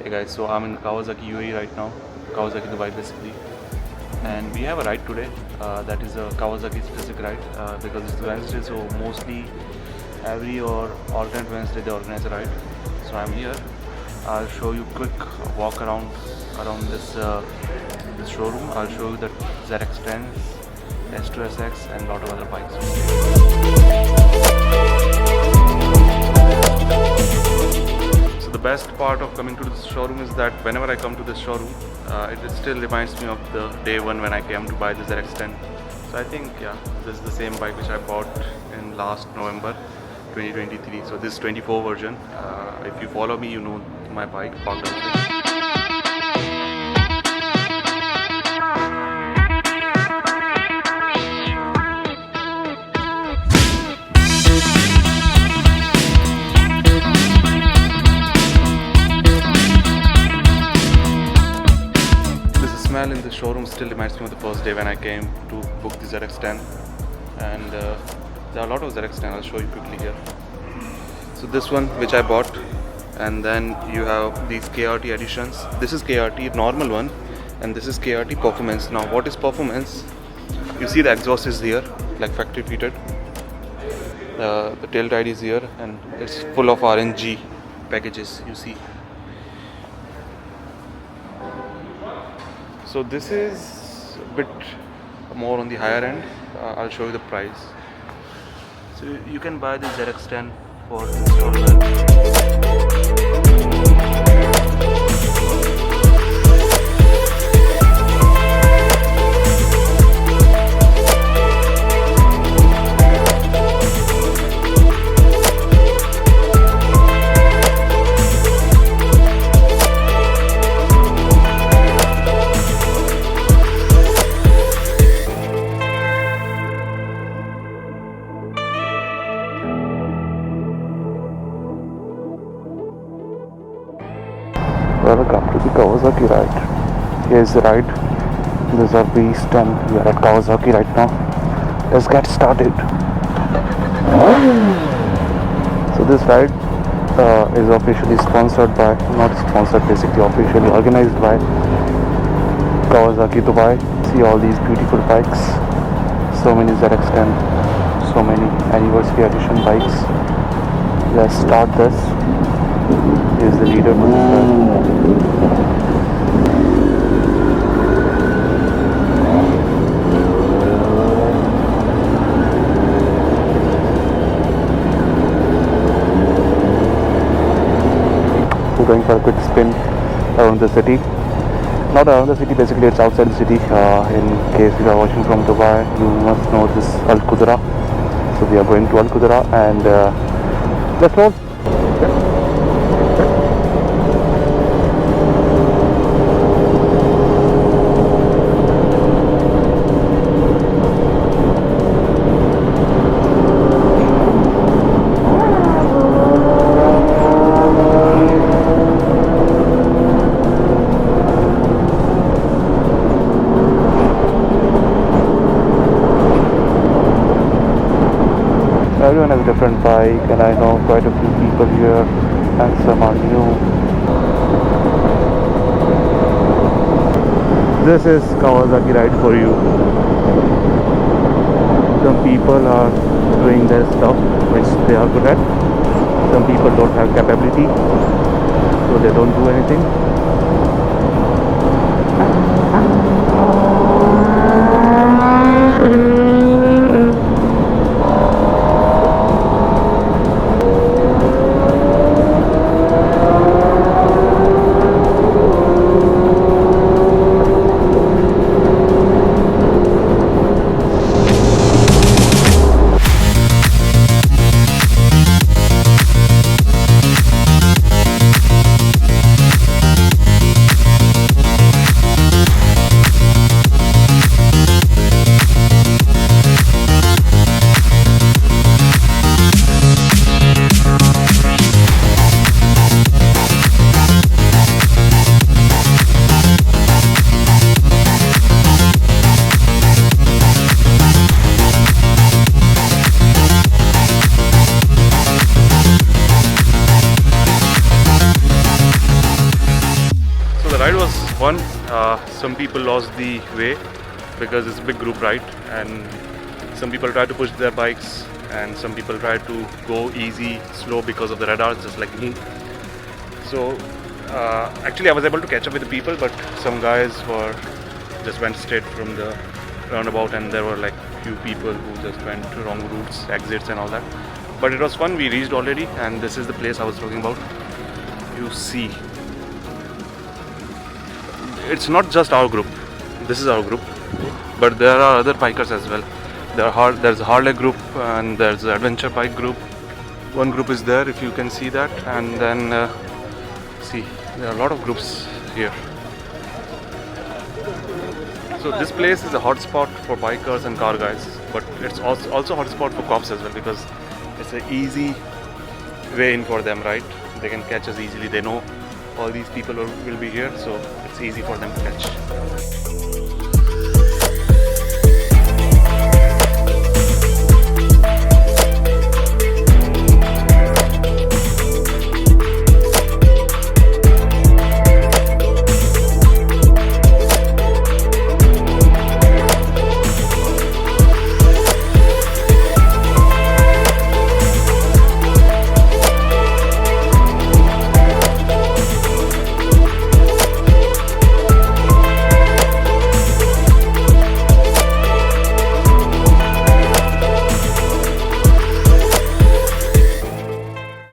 Hey guys, so I'm in Kawasaki UAE right now, Kawasaki Dubai basically, and we have a ride today. That is a Kawasaki specific ride because it's Wednesday, so mostly every or alternate Wednesday they organize a ride. So I'm here. I'll show you quick walk around this showroom. I'll show you the ZX10, S2SX, and a lot of other bikes. So the best part of coming to this showroom is that whenever I come to this showroom, it still reminds me of the day one when I came to buy the ZX10. So I think, yeah, this is the same bike which I bought in last November 2023. So this 24 version. If you follow me, you know my bike parked outside. Smell in the showroom still reminds me of the first day when I came to book the ZX10, and there are a lot of ZX10. I'll show you quickly here. So this one which I bought, and then you have these KRT editions. This is KRT normal one, and this is KRT performance. Now what is performance? You see the exhaust is here, like factory fitted. The tail tide is here, and it's full of RNG packages, you see. So this is a bit more on the higher end. I'll show you the price. So you can buy the ZX10 for installment. Welcome to the Kawasaki ride. Here's the ride. This is our beast, and we are at Kawasaki right now. Let's get started. So this ride is officially sponsored by, not sponsored, basically officially organized by Kawasaki Dubai. See all these beautiful bikes. So many ZX10, so many anniversary edition bikes. Let's start this. Here's the leader for this ride. We're going for a quick spin around the city. Not around the city, basically it's outside the city. In case you are watching from Dubai, you must know this Qudra. So we are going to Qudra, and let's roll. Everyone has a different bike, and I know quite a few people here, and some are new. This is Kawasaki ride for you. Some people are doing their stuff which they are good at. Some people don't have capability, so they don't do anything. ride was fun. Some people lost the way because it's a big group ride, and some people tried to push their bikes, and some people tried to go easy, slow because of the radars, just like me. So actually I was able to catch up with the people, but some guys just went straight from the roundabout, and there were like few people who just went to wrong routes, exits and all that. But it was fun. We reached already, and this is the place I was talking about. You see, it's not just our group. This is our group, but there are other bikers as well. There's a Harley group, and there's an adventure bike group. One group is there, if you can see that, and then see, there are a lot of groups here. So this place is a hotspot for bikers and car guys, but it's also a hotspot for cops as well, because it's an easy way in for them, right? They can catch us easily. They know all these people will be here, so it's easy for them to catch.